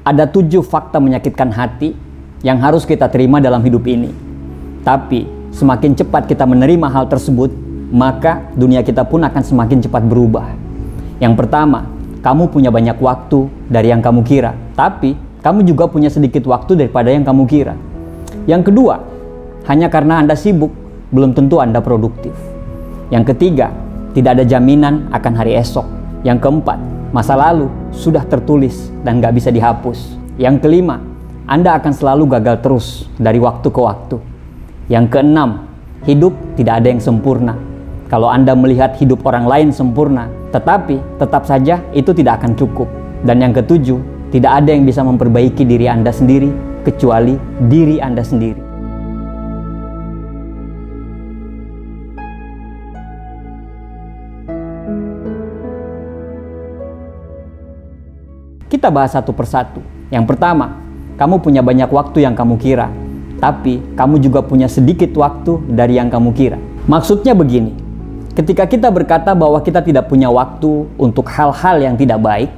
Ada 7 fakta menyakitkan hati yang harus kita terima dalam hidup ini. Tapi semakin cepat kita menerima hal tersebut, maka dunia kita pun akan semakin cepat berubah. Yang pertama, kamu punya banyak waktu dari yang kamu kira, tapi kamu juga punya sedikit waktu daripada yang kamu kira. Yang kedua, hanya karena Anda sibuk, belum tentu Anda produktif. Yang ketiga, tidak ada jaminan akan hari esok. Yang keempat, masa lalu sudah tertulis dan gak bisa dihapus. Yang kelima, Anda akan selalu gagal terus dari waktu ke waktu. Yang keenam, hidup tidak ada yang sempurna. Kalau Anda melihat hidup orang lain sempurna, tetapi tetap saja itu tidak akan cukup. Dan yang ketujuh, tidak ada yang bisa memperbaiki diri Anda sendiri kecuali diri Anda sendiri. Kita bahas satu persatu. Yang pertama, kamu punya banyak waktu yang kamu kira, tapi kamu juga punya sedikit waktu dari yang kamu kira. Maksudnya begini, ketika kita berkata bahwa kita tidak punya waktu untuk hal-hal yang tidak baik,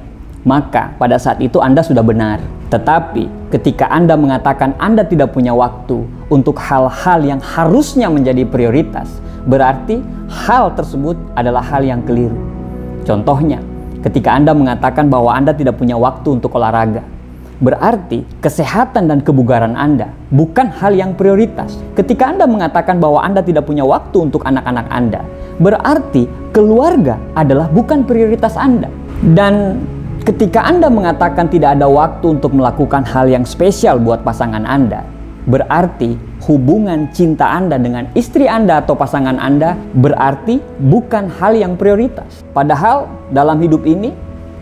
maka pada saat itu Anda sudah benar. Tetapi ketika Anda mengatakan Anda tidak punya waktu untuk hal-hal yang harusnya menjadi prioritas, berarti hal tersebut adalah hal yang keliru. Contohnya, ketika Anda mengatakan bahwa Anda tidak punya waktu untuk olahraga, berarti kesehatan dan kebugaran Anda bukan hal yang prioritas. Ketika Anda mengatakan bahwa Anda tidak punya waktu untuk anak-anak Anda, berarti keluarga adalah bukan prioritas Anda. Dan ketika Anda mengatakan tidak ada waktu untuk melakukan hal yang spesial buat pasangan Anda, berarti hubungan cinta Anda dengan istri Anda atau pasangan Anda berarti bukan hal yang prioritas. Padahal dalam hidup ini,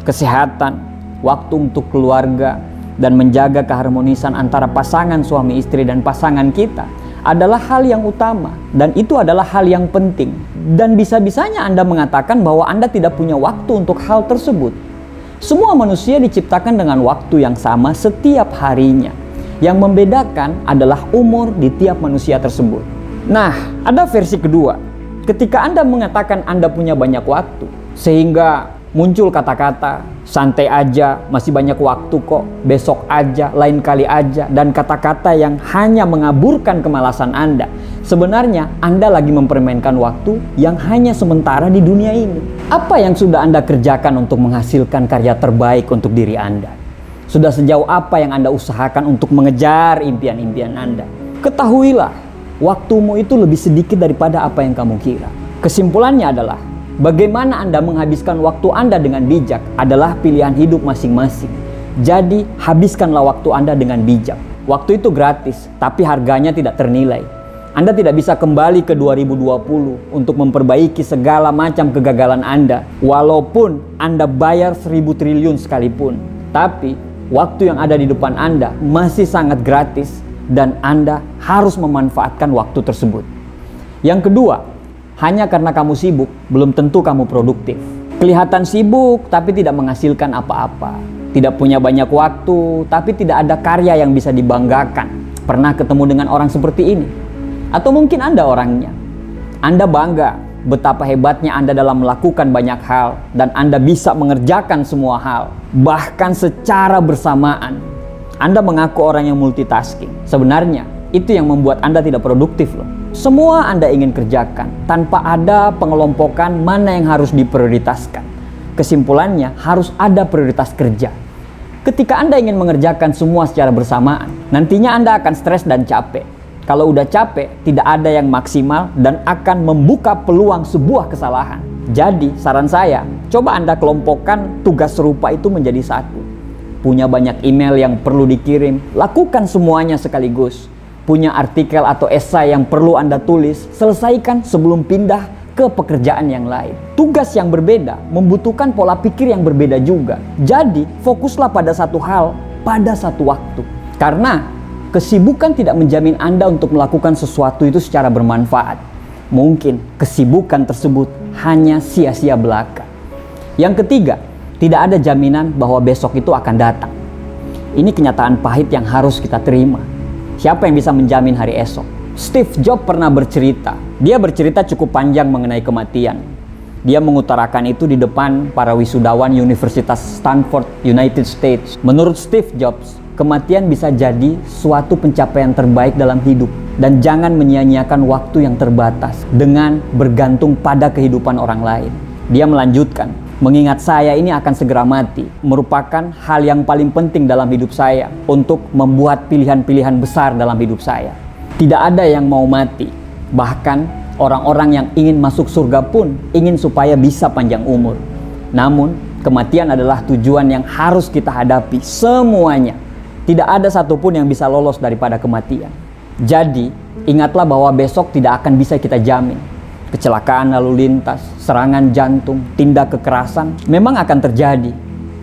kesehatan, waktu untuk keluarga, dan menjaga keharmonisan antara pasangan suami istri dan pasangan kita adalah hal yang utama. Dan itu adalah hal yang penting. Dan bisa-bisanya Anda mengatakan bahwa Anda tidak punya waktu untuk hal tersebut. Semua manusia diciptakan dengan waktu yang sama setiap harinya. Yang membedakan adalah umur di tiap manusia tersebut. Nah, ada versi kedua. Ketika Anda mengatakan Anda punya banyak waktu, sehingga muncul kata-kata, santai aja, masih banyak waktu kok, besok aja, lain kali aja, dan kata-kata yang hanya mengaburkan kemalasan Anda. Sebenarnya Anda lagi mempermainkan waktu yang hanya sementara di dunia ini. Apa yang sudah Anda kerjakan untuk menghasilkan karya terbaik untuk diri Anda? Sudah sejauh apa yang Anda usahakan untuk mengejar impian-impian Anda? Ketahuilah, waktumu itu lebih sedikit daripada apa yang kamu kira. Kesimpulannya adalah, bagaimana Anda menghabiskan waktu Anda dengan bijak adalah pilihan hidup masing-masing. Jadi, habiskanlah waktu Anda dengan bijak. Waktu itu gratis, tapi harganya tidak ternilai. Anda tidak bisa kembali ke 2020 untuk memperbaiki segala macam kegagalan Anda, walaupun Anda bayar 1000 triliun sekalipun. Tapi, waktu yang ada di depan Anda masih sangat gratis dan Anda harus memanfaatkan waktu tersebut. Yang kedua, hanya karena kamu sibuk, belum tentu kamu produktif. Kelihatan sibuk, tapi tidak menghasilkan apa-apa. Tidak punya banyak waktu, tapi tidak ada karya yang bisa dibanggakan. Pernah ketemu dengan orang seperti ini? Atau mungkin Anda orangnya. Anda bangga betapa hebatnya Anda dalam melakukan banyak hal, dan Anda bisa mengerjakan semua hal, bahkan secara bersamaan. Anda mengaku orang yang multitasking. Sebenarnya, itu yang membuat Anda tidak produktif loh. Semua Anda ingin kerjakan, tanpa ada pengelompokan mana yang harus diprioritaskan. Kesimpulannya, harus ada prioritas kerja. Ketika Anda ingin mengerjakan semua secara bersamaan, nantinya Anda akan stres dan capek. Kalau udah capek, tidak ada yang maksimal dan akan membuka peluang sebuah kesalahan. Jadi, saran saya, coba Anda kelompokkan tugas serupa itu menjadi satu. Punya banyak email yang perlu dikirim, lakukan semuanya sekaligus. Punya artikel atau esai yang perlu Anda tulis, selesaikan sebelum pindah ke pekerjaan yang lain. Tugas yang berbeda membutuhkan pola pikir yang berbeda juga. Jadi, fokuslah pada satu hal pada satu waktu. Karena kesibukan tidak menjamin Anda untuk melakukan sesuatu itu secara bermanfaat. Mungkin kesibukan tersebut hanya sia-sia belaka. Yang ketiga, tidak ada jaminan bahwa besok itu akan datang. Ini kenyataan pahit yang harus kita terima. Siapa yang bisa menjamin hari esok? Steve Jobs pernah bercerita. Dia bercerita cukup panjang mengenai kematian. Dia mengutarakan itu di depan para wisudawan Universitas Stanford, United States. Menurut Steve Jobs, kematian bisa jadi suatu pencapaian terbaik dalam hidup. Dan jangan menyia-nyiakan waktu yang terbatas dengan bergantung pada kehidupan orang lain. Dia melanjutkan, mengingat saya ini akan segera mati, merupakan hal yang paling penting dalam hidup saya untuk membuat pilihan-pilihan besar dalam hidup saya. Tidak ada yang mau mati, bahkan orang-orang yang ingin masuk surga pun ingin supaya bisa panjang umur. Namun, kematian adalah tujuan yang harus kita hadapi semuanya. Tidak ada satupun yang bisa lolos daripada kematian. Jadi, ingatlah bahwa besok tidak akan bisa kita jamin. Kecelakaan lalu lintas, serangan jantung, tindak kekerasan memang akan terjadi.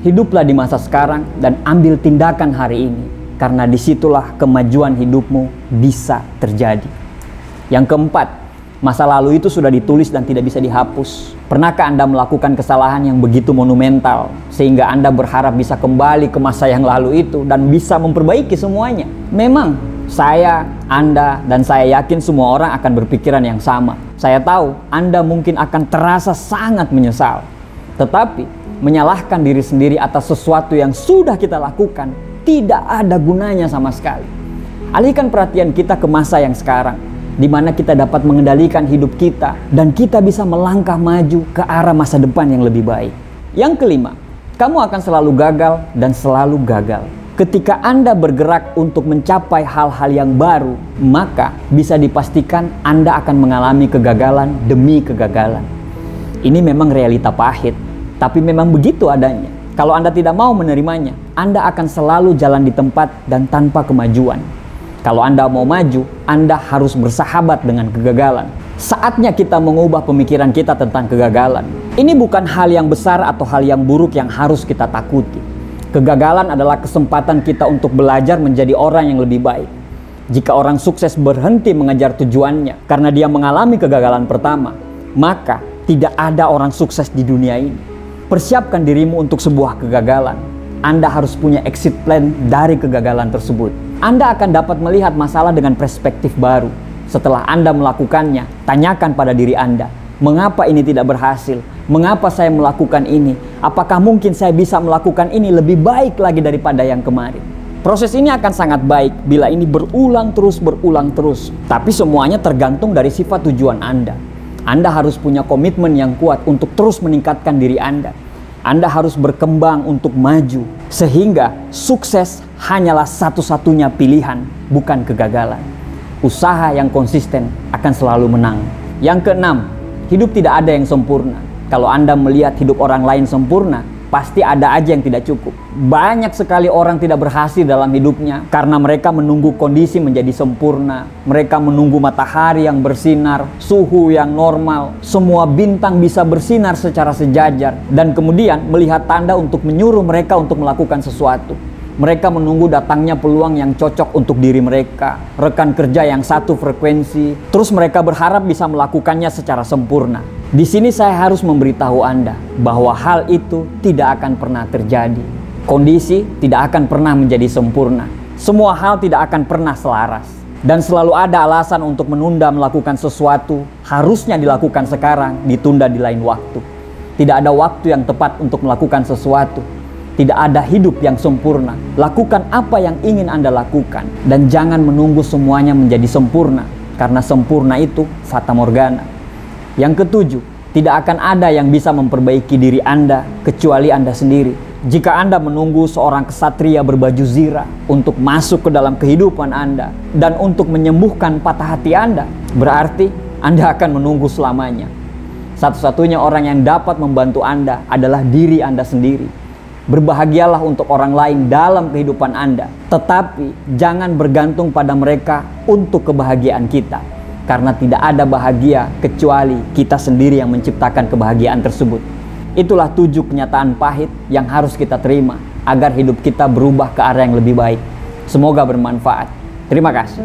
Hiduplah di masa sekarang dan ambil tindakan hari ini, karena disitulah kemajuan hidupmu bisa terjadi. Yang keempat, masa lalu itu sudah ditulis dan tidak bisa dihapus. Pernahkah Anda melakukan kesalahan yang begitu monumental sehingga Anda berharap bisa kembali ke masa yang lalu itu dan bisa memperbaiki semuanya? Memang saya, Anda, dan saya yakin semua orang akan berpikiran yang sama. Saya tahu Anda mungkin akan terasa sangat menyesal. Tetapi menyalahkan diri sendiri atas sesuatu yang sudah kita lakukan tidak ada gunanya sama sekali. Alihkan perhatian kita ke masa yang sekarang, di mana kita dapat mengendalikan hidup kita dan kita bisa melangkah maju ke arah masa depan yang lebih baik. Yang kelima, kamu akan selalu gagal dan selalu gagal. Ketika Anda bergerak untuk mencapai hal-hal yang baru, maka bisa dipastikan Anda akan mengalami kegagalan demi kegagalan. Ini memang realita pahit, tapi memang begitu adanya. Kalau Anda tidak mau menerimanya, Anda akan selalu jalan di tempat dan tanpa kemajuan. Kalau Anda mau maju, Anda harus bersahabat dengan kegagalan. Saatnya kita mengubah pemikiran kita tentang kegagalan. Ini bukan hal yang besar atau hal yang buruk yang harus kita takuti. Kegagalan adalah kesempatan kita untuk belajar menjadi orang yang lebih baik. Jika orang sukses berhenti mengejar tujuannya karena dia mengalami kegagalan pertama, maka tidak ada orang sukses di dunia ini. Persiapkan dirimu untuk sebuah kegagalan. Anda harus punya exit plan dari kegagalan tersebut. Anda akan dapat melihat masalah dengan perspektif baru. Setelah Anda melakukannya, tanyakan pada diri Anda, mengapa ini tidak berhasil? Mengapa saya melakukan ini? Apakah mungkin saya bisa melakukan ini lebih baik lagi daripada yang kemarin? Proses ini akan sangat baik bila ini berulang terus. Tapi semuanya tergantung dari sifat tujuan Anda. Anda harus punya komitmen yang kuat untuk terus meningkatkan diri Anda. Anda harus berkembang untuk maju, sehingga sukses hanyalah satu-satunya pilihan, bukan kegagalan. Usaha yang konsisten akan selalu menang. Yang keenam, hidup tidak ada yang sempurna. Kalau Anda melihat hidup orang lain sempurna, pasti ada aja yang tidak cukup. Banyak sekali orang tidak berhasil dalam hidupnya karena mereka menunggu kondisi menjadi sempurna. Mereka menunggu matahari yang bersinar, suhu yang normal, semua bintang bisa bersinar secara sejajar, dan kemudian melihat tanda untuk menyuruh mereka untuk melakukan sesuatu. Mereka menunggu datangnya peluang yang cocok untuk diri mereka, rekan kerja yang satu frekuensi, terus mereka berharap bisa melakukannya secara sempurna. Di sini saya harus memberitahu Anda bahwa hal itu tidak akan pernah terjadi. Kondisi tidak akan pernah menjadi sempurna. Semua hal tidak akan pernah selaras. Dan selalu ada alasan untuk menunda melakukan sesuatu, harusnya dilakukan sekarang, ditunda di lain waktu. Tidak ada waktu yang tepat untuk melakukan sesuatu. Tidak ada hidup yang sempurna. Lakukan apa yang ingin Anda lakukan. Dan jangan menunggu semuanya menjadi sempurna. Karena sempurna itu fata morgana. Yang ketujuh, tidak akan ada yang bisa memperbaiki diri Anda kecuali Anda sendiri. Jika Anda menunggu seorang kesatria berbaju zirah untuk masuk ke dalam kehidupan Anda dan untuk menyembuhkan patah hati Anda, berarti Anda akan menunggu selamanya. Satu-satunya orang yang dapat membantu Anda adalah diri Anda sendiri. Berbahagialah untuk orang lain dalam kehidupan Anda, tetapi jangan bergantung pada mereka untuk kebahagiaan kita. Karena tidak ada bahagia kecuali kita sendiri yang menciptakan kebahagiaan tersebut. Itulah 7 kenyataan pahit yang harus kita terima agar hidup kita berubah ke arah yang lebih baik. Semoga bermanfaat. Terima kasih.